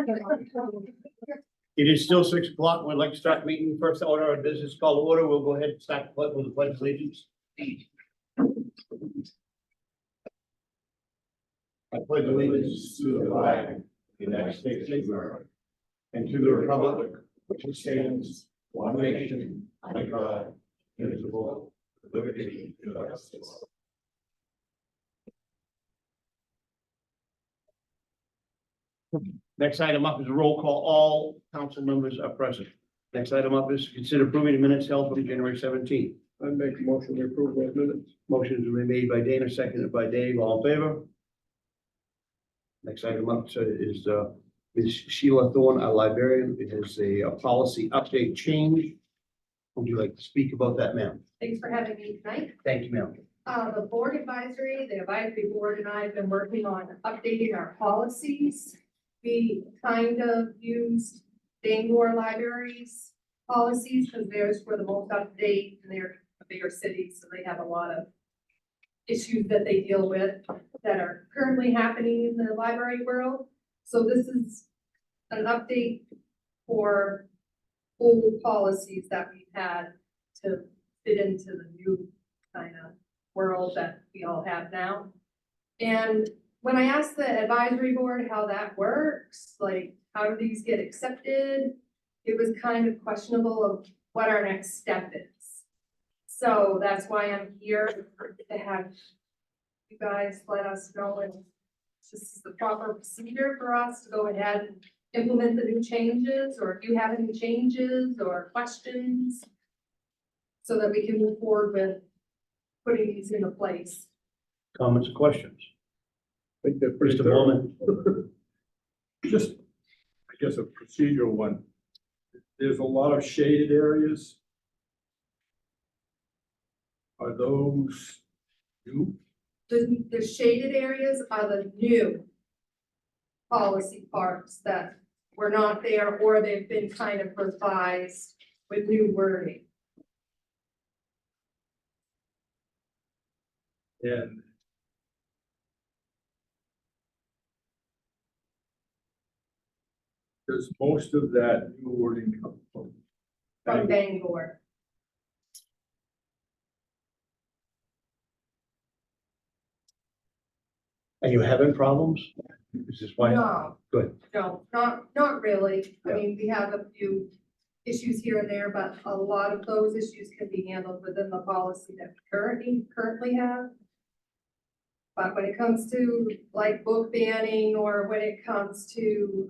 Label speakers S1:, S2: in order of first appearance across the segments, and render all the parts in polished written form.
S1: It is still 6 o'clock. We'd like to start the meeting. First order of business call to order. We'll go ahead and start with the pledge of allegiance. I pledge allegiance to the flag of the United States of America and to the republic which stands one nation under God, indivisible, with liberty and justice. Next item up is a roll call. All council members are present. Next item up is to consider approving the minutes held for January 17th.
S2: I make a motion to approve those minutes.
S1: Motion has been made by Dana, seconded by Dave. All in favor? Next item up is Ms. Sheila Thorne, our librarian. It is a policy update change. Would you like to speak about that, ma'am?
S3: Thanks for having me tonight.
S1: Thank you, ma'am.
S3: The board advisory, the advisory board and I have been working on updating our policies. We kind of used Bangor Library's policies because theirs were the most up to date and they're a bigger city, so they have a lot of issues that they deal with that are currently happening in the library world. So this is an update for old policies that we've had to fit into the new kind of world that we all have now. And when I asked the advisory board how that works, like how do these get accepted, it was kind of questionable of what our next step is. So that's why I'm here to have you guys let us know if this is the proper procedure for us to go ahead and implement the new changes, or if you have any changes or questions, so that we can move forward with putting these into place.
S1: Comments or questions?
S2: I think they're pretty
S1: Mr.
S2: thorough.
S1: Bowman?
S2: Just, I guess, a procedural one. There's a lot of shaded areas. Are those new?
S3: The shaded areas are the new policy parts that were not there, or they've been kind of revised with new wording.
S2: And does most of that new wording come from?
S3: From Bangor.
S1: Are you having problems? Is this why?
S3: No.
S1: Good.
S3: No, not really. I mean, we have a few issues here and there, but a lot of those issues can be handled within the policy that we currently have. But when it comes to like book banning, or when it comes to,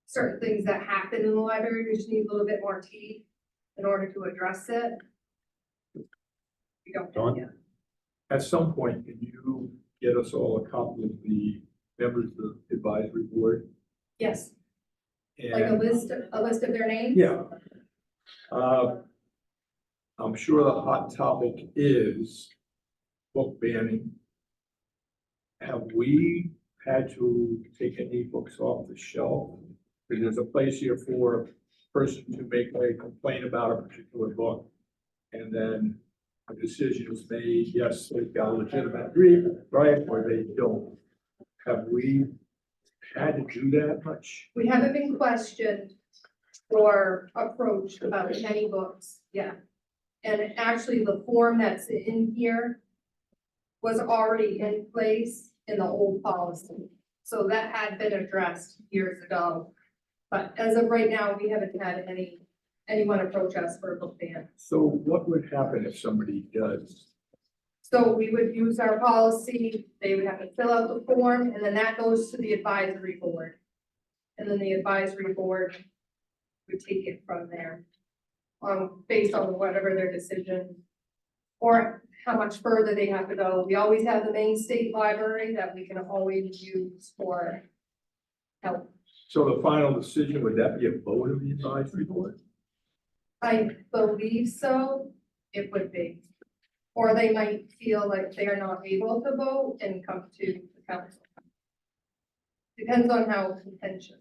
S3: certain things that happen in the library, we just need a little bit more teeth in order to address it. We don't
S1: Dawn?
S3: yet.
S2: At some point, can you get us all a copy of the members of the advisory board?
S3: Yes, like a
S2: And
S3: list of their names?
S2: yeah. I'm sure the hot topic is book banning. Have we had to take any books off the shelf? Because there's a place here for a person to make a complaint about a particular book. And then a decision is made, yes, they've got a legitimate reason, right, or they don't. Have we had to do that much?
S3: We haven't been questioned or approached about any books yet. And actually, the form that's in here was already in place in the old policy. So that had been addressed years ago. But as of right now, we haven't had anyone approach us for a book ban.
S2: So what would happen if somebody does?
S3: So we would use our policy, they would have to fill out the form, and then that goes to the advisory board. And then the advisory board would take it from there. Based on whatever their decision, or how much further they have to go. We always have the main state library that we can always use for help.
S2: So the final decision, would that be a vote of the advisory board?
S3: I believe so, it would be. Or they might feel like they are not able to vote and come to the council. Depends on how contentious.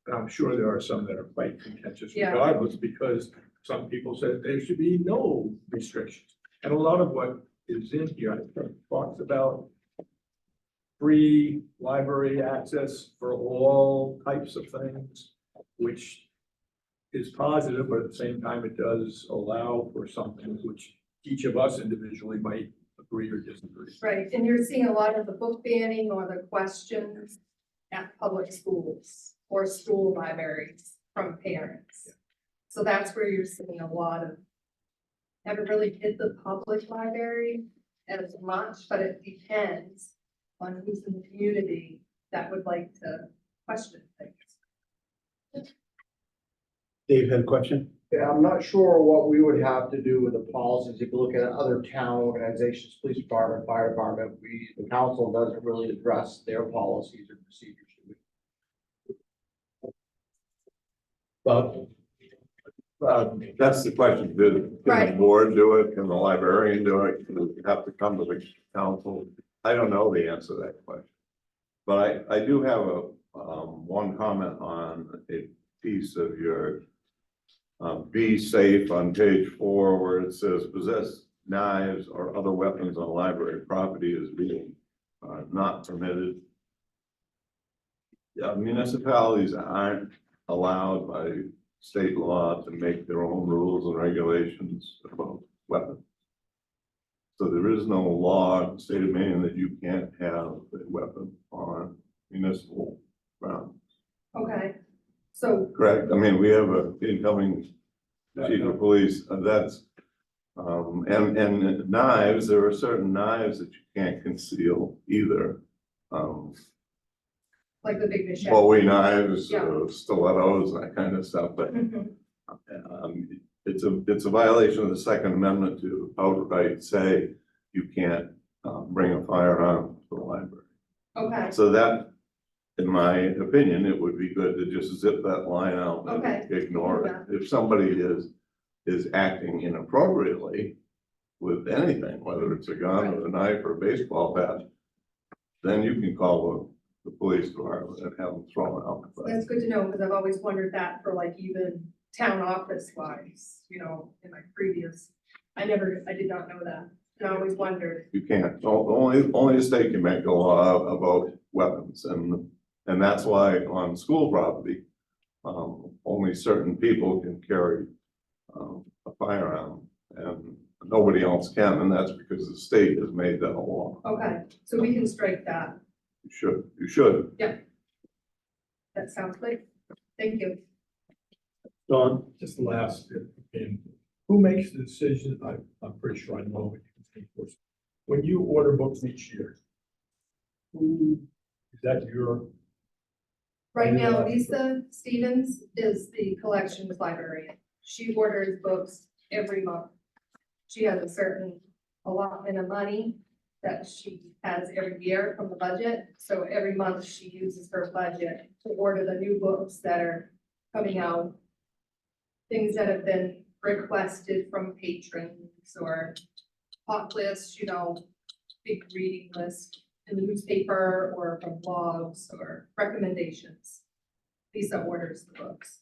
S2: And I'm sure there are some that are quite contentious
S3: Yeah.
S2: regardless, because some people said there should be no restrictions. And a lot of what is in here, I think, talks about free library access for all types of things, which is positive, but at the same time, it does allow for some things which each of us individually might agree or disagree.
S3: Right, and you're seeing a lot of the book banning or the questions at public schools or school libraries from parents. So that's where you're seeing a lot of, haven't really hit the public library as much, but it depends on who's in the community that would like to question things.
S1: Dave had a question?
S4: Yeah, I'm not sure what we would have to do with the policies. If you look at other town organizations, police department, fire department, the council doesn't really address their policies or procedures.
S1: Bob?
S5: That's the question. Can the
S3: Right.
S5: board do it? Can the librarian do it? Can we have to come to the council? I don't know the answer to that question. But I do have one comment on a piece of your be safe on page 4, where it says possess knives or other weapons on library property is being not permitted. Municipalities aren't allowed by state law to make their own rules and regulations about weapons. So there is no law in the state of Maine that you can't have a weapon on municipal ground,
S3: Okay, so,
S5: correct? I mean, we have a incoming chief of police, that's, and knives, there are certain knives that you can't conceal either.
S3: like the big machete.
S5: Bowie knives,
S3: Yeah.
S5: stilettos, that kind of stuff, but
S3: Mhm.
S5: it's a violation of the Second Amendment to outright say you can't bring a firearm to the library.
S3: Okay,
S5: So that, in my opinion, it would be good to just zip that line out and
S3: Okay.
S5: ignore it. If somebody is acting inappropriately with anything, whether it's a gun or a knife or a baseball bat, then you can call the police department and have them thrown out. But
S3: that's good to know, because I've always wondered that for like even town office wise, you know, in my previous, I did not know that. And I always wondered,
S5: you can't, only the state can make a law about weapons, and that's why on school property, only certain people can carry a firearm, and nobody else can, and that's because the state has made that a law.
S3: okay, so we can strike that.
S5: You should.
S3: That sounds good. Thank you.
S1: Don?
S2: Just the last, and who makes the decision? I'm pretty sure I know. When you order books each year, who, is that your?
S3: Right now, Lisa Stevens is the collections librarian. She orders books every month. She has a certain allotment of money that she has every year from the budget. So every month she uses her budget to order the new books that are coming out. Things that have been requested from patrons or hot lists, you know, big reading list in the newspaper or from blogs or recommendations. Lisa orders the books.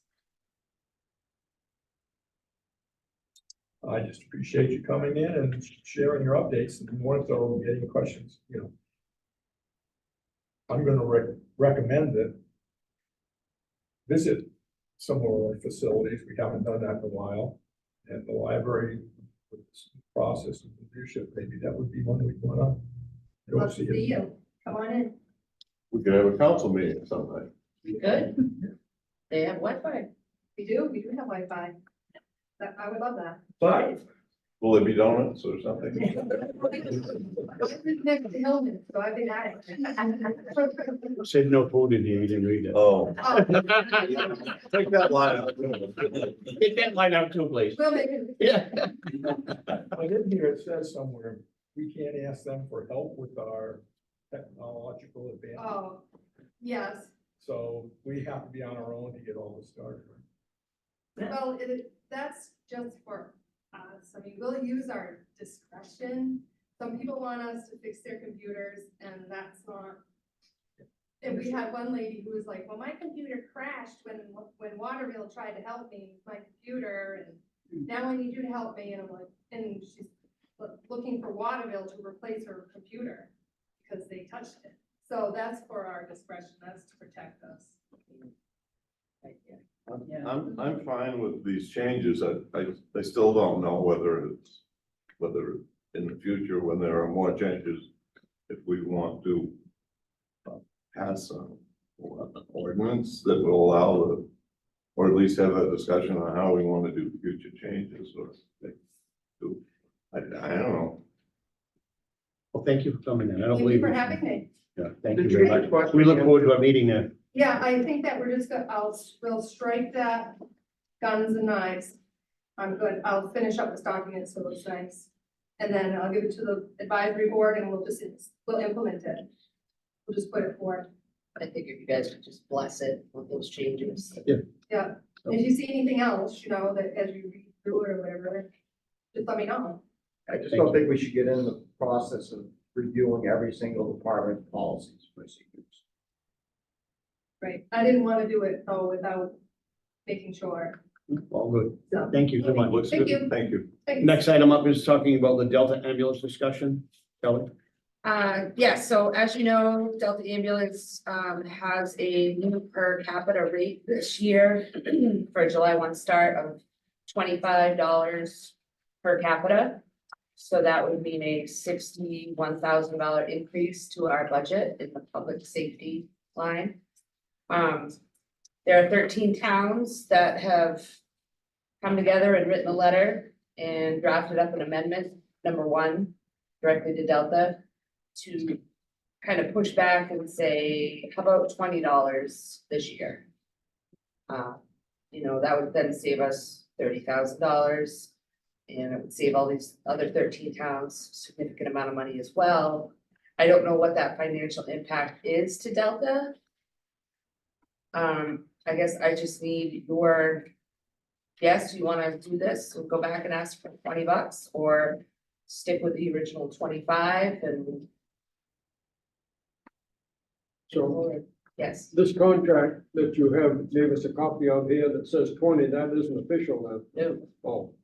S2: I just appreciate you coming in and sharing your updates and more so getting questions, you know. I'm gonna recommend that visit some of our facilities. We haven't done that in a while. And the library with this process and leadership, maybe that would be one we'd wanna go
S3: Love to
S2: see.
S3: see you. Come on in.
S5: We could have a council meeting sometime.
S6: We could. They have Wi-Fi.
S3: We do have Wi-Fi. That, I would love that.
S2: But
S5: Will there be donuts or something?
S3: I live next to Hillman, so I've been at it.
S1: Said no food in here, you didn't read it.
S5: Oh.
S3: Oh,
S5: Take that line out.
S1: Get that line out too, please.
S3: we'll make it.
S1: Yeah.
S2: I didn't hear it says somewhere, we can't ask them for help with our technological advances.
S3: Oh, yes.
S2: So we have to be on our own to get all this started.
S3: Well, that's just for us. I mean, we'll use our discretion. Some people want us to fix their computers and that's not. And we had one lady who was like, well, my computer crashed when Waterville tried to help me with my computer and now I need you to help me. And I'm like, and she's looking for Waterville to replace her computer because they touched it. So that's for our discretion, that's to protect us.
S5: I'm fine with these changes. I still don't know whether in the future, when there are more changes, if we want to pass an ordinance that will allow or at least have a discussion on how we want to do future changes or do, I don't know.
S1: Well, thank you for coming in. I don't
S3: Thank you
S1: believe.
S3: for having me.
S1: Yeah, thank
S4: The
S1: you very
S4: change
S1: much.
S4: question
S1: We look
S4: again.
S1: forward to our meeting there.
S3: Yeah, I think that we're just gonna, we'll strike that guns and knives. I'm good, I'll finish up this document so it looks nice. And then I'll give it to the advisory board and we'll implement it. We'll just put it forward.
S6: I think if you guys could just bless it with those changes.
S3: Yeah, if you see anything else, you know, that as you read through it or whatever, just let me know.
S4: I just don't think we should get in the process of reviewing every single department policies, procedures.
S3: Right, I didn't want to do it though without making sure,
S1: All good.
S3: so.
S1: Thank you so much.
S5: Looks
S3: Thank
S5: good.
S3: you.
S5: Thank you.
S3: Thanks.
S1: Next item up is talking about the Delta ambulance discussion. Kelly?
S6: Yeah, so as you know, Delta Ambulance has a new per capita rate this year for July 1 start of $25 per capita. So that would mean a $61,000 increase to our budget in the public safety line. There are 13 towns that have come together and written a letter and drafted up an amendment, number 1, directly to Delta, to kind of push back and say, how about $20 this year? You know, that would then save us $30,000. And it would save all these other 13 towns significant amount of money as well. I don't know what that financial impact is to Delta. I guess I just need your, yes, you wanna do this, we'll go back and ask for $20 or stick with the original 25 and.
S7: So
S6: Yes,
S7: this contract that you have, gave us a copy of here that says 20, that isn't official then?
S6: no,
S7: Oh.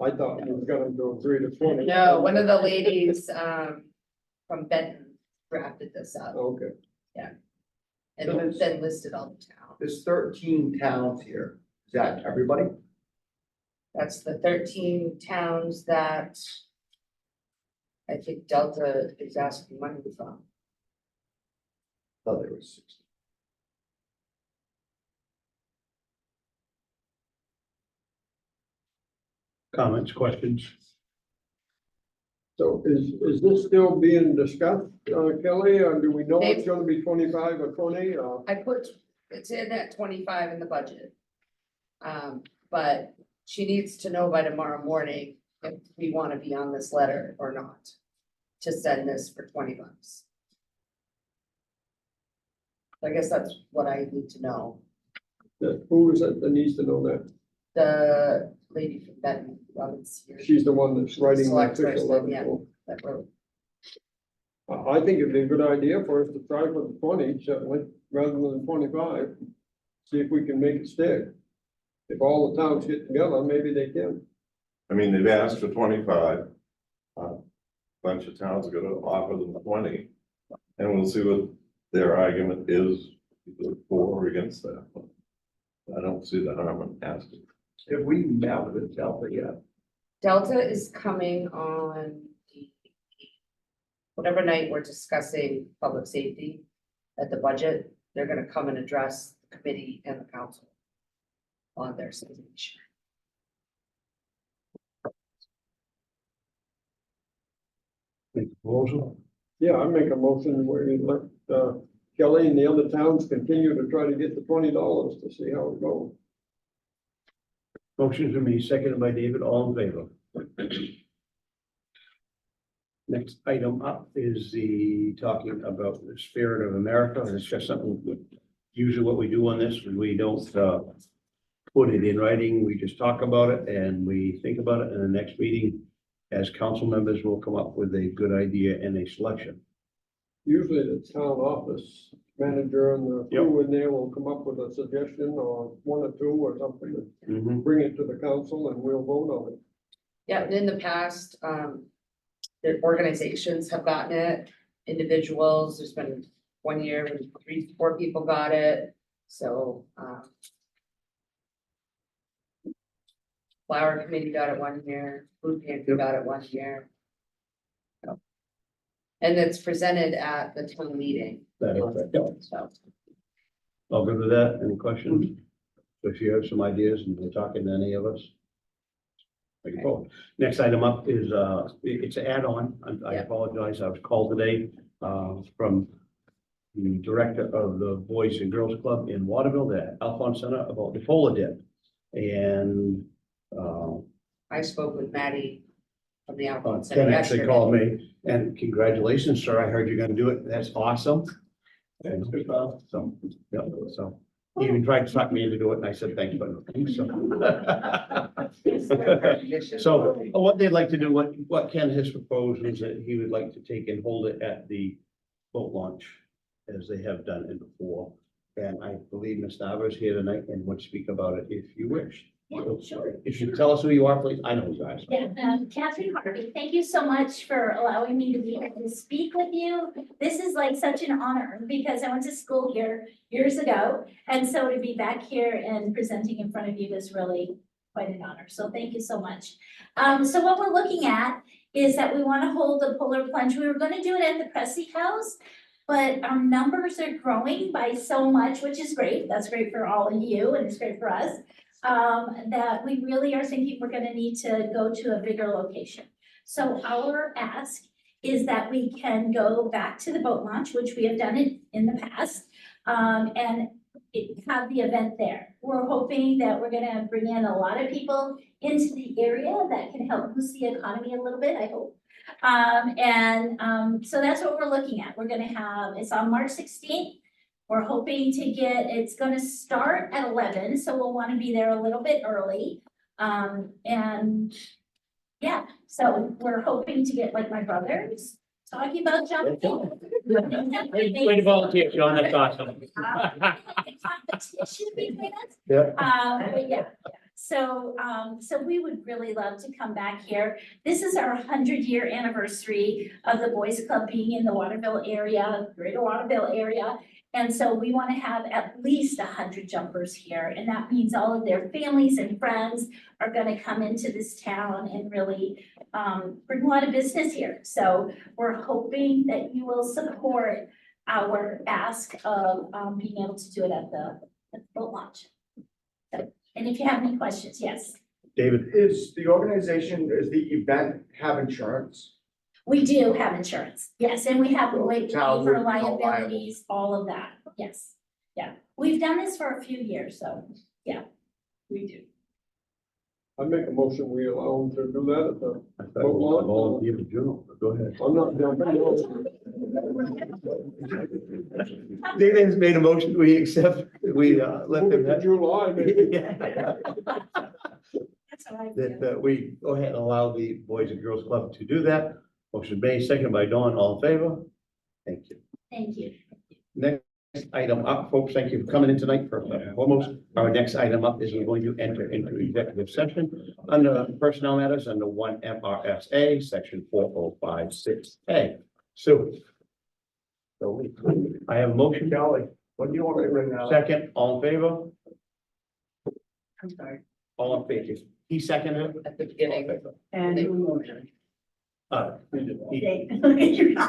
S7: I thought you were gonna go 3 to 20.
S6: no, one of the ladies, from Benton drafted this up
S7: Okay,
S6: and then listed all the towns.
S4: There's 13 towns here. Is that everybody?
S6: That's the 13 towns that I think Delta is asking money from.
S4: Thought there was 60.
S1: Comments, questions?
S7: so is this still being discussed, Kelly, or do we know it's gonna be 25 or 20, or?
S6: I put, it's in at 25 in the budget. But she needs to know by tomorrow morning if we want to be on this letter or not. To send this for $20. I guess that's what I need to know.
S7: Who is it that needs to know that?
S6: The lady from Benton, Robbins here,
S7: She's the one that's writing the
S6: Select
S7: official
S6: person,
S7: letter.
S6: yeah.
S7: so.
S6: that wrote.
S7: I think it'd be a good idea for us to try for the 20, certainly, rather than 25. See if we can make it stick. If all the towns get together, maybe they can.
S5: I mean, they've asked for 25. Bunch of towns are gonna offer them 20. And we'll see what their argument is, either for or against that. I don't see the harm in asking.
S4: Have we met with Delta yet?
S6: Delta is coming on the, whatever night we're discussing public safety at the budget, they're gonna come and address the committee and the council on their situation.
S1: Make a proposal?
S7: Yeah, I make a motion where we let, Kelly and the other towns continue to try to get the $20 to see how it goes.
S1: Motion to me, seconded by David, all in favor. Next item up is the talking about the spirit of America. It's just something, usually what we do on this, we don't, put it in writing. We just talk about it and we think about it, and the next meeting, as council members, will come up with a good idea and a selection.
S7: Usually the town office manager and the crew in there will come up with a suggestion or 1 or 2 or something, and bring it to the council and we'll vote on it.
S6: Yeah, and in the past, the organizations have gotten it individuals. There's been 1 year when 4 people got it, so, Flower Committee got it 1 year, Food Pantry got it 1 year. So. And it's presented at the town meeting,
S1: That is correct.
S6: so.
S1: All good with that? Any questions? So if you have some ideas and you're talking to any of us. Take it forward. Next item up is, it's an add-on. I
S6: Yeah.
S1: apologize. I was called today, from the director of the Boys and Girls Club in Waterville, the Alphonse Center, about the polar dip. And,
S6: I spoke with Maddie from the Alphonse
S1: Ken
S6: Center
S1: actually
S6: yesterday.
S1: called me, and congratulations, sir. I heard you're gonna do it. That's awesome. And, so, yeah, so he even tried to talk me into do it, and I said, thanks, but. So what they'd like to do, what Ken has proposed is that he would like to take and hold it at the boat launch, as they have done it before. And I believe Ms. Nava is here tonight and would speak about it if you wish.
S8: Yeah, sure.
S1: If you tell us who you are, please. I know who you are.
S8: Yeah, Catherine Harvey, thank you so much for allowing me to be here to speak with you. This is like such an honor because I went to school here years ago. And so to be back here and presenting in front of you is really quite an honor. So thank you so much. So what we're looking at is that we want to hold the polar plunge. We were going to do it at the Pressy House, but our numbers are growing by so much, which is great. That's great for all of you and it's great for us. That we really are thinking we're gonna need to go to a bigger location. So our ask is that we can go back to the boat launch, which we have done it in the past, and have the event there. We're hoping that we're gonna bring in a lot of people into the area that can help boost the economy a little bit, I hope. So that's what we're looking at. We're gonna have, it's on March 16th. We're hoping to it's gonna start at 11, so we'll wanna be there a little bit early. And yeah, so we're hoping to get like my brothers talking about jumping.
S1: Way to volunteer, Sean. That's awesome.
S8: Competition between us.
S1: Yeah.
S8: But yeah, so we would really love to come back here. This is our 100-year anniversary of the Boys Club being in the Waterville area, greater Waterville area. And so we want to have at least 100 jumpers here, and that means all of their families and friends are going to come into this town and really bring a lot of business here. So we're hoping that you will support our ask of being able to do it at the boat launch. So, and if you have any questions, yes.
S1: David,
S4: Is the organization, is the event have insurance?
S8: We do have insurance, yes, and we have late
S4: Town
S8: for
S4: would be liable.
S8: liabilities, all of that, yes, yeah. We've done this for a few years, so, yeah, we do.
S7: I make a motion, we allow them to do that at the,
S1: I thought it was a volunteer for Juno, but go ahead.
S7: I'm not jumping.
S1: David has made a motion, we accept, we let
S7: Move
S1: them
S7: it to
S1: have.
S7: July, maybe.
S8: That's all right.
S1: That we go ahead and allow the Boys and Girls Club to do that. Motion made, second by Dawn, all in favor? Thank you.
S8: Thank you.
S1: Next item up, folks, thank you for coming in tonight for foremost. Our next item up is we're going to enter into executive session under personnel matters under 1 MRSA, section 4056A. So I have a motion.
S4: Kelly, what do you want me to bring now?
S1: Second, all in favor?
S6: I'm sorry,
S1: All in favor. He seconded it?
S6: at the beginning.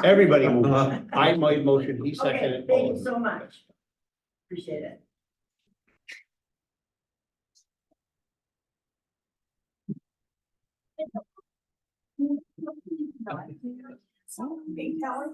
S1: Everybody moved. I made motion, he seconded.
S9: Thank you so much. Appreciate it. Big tower.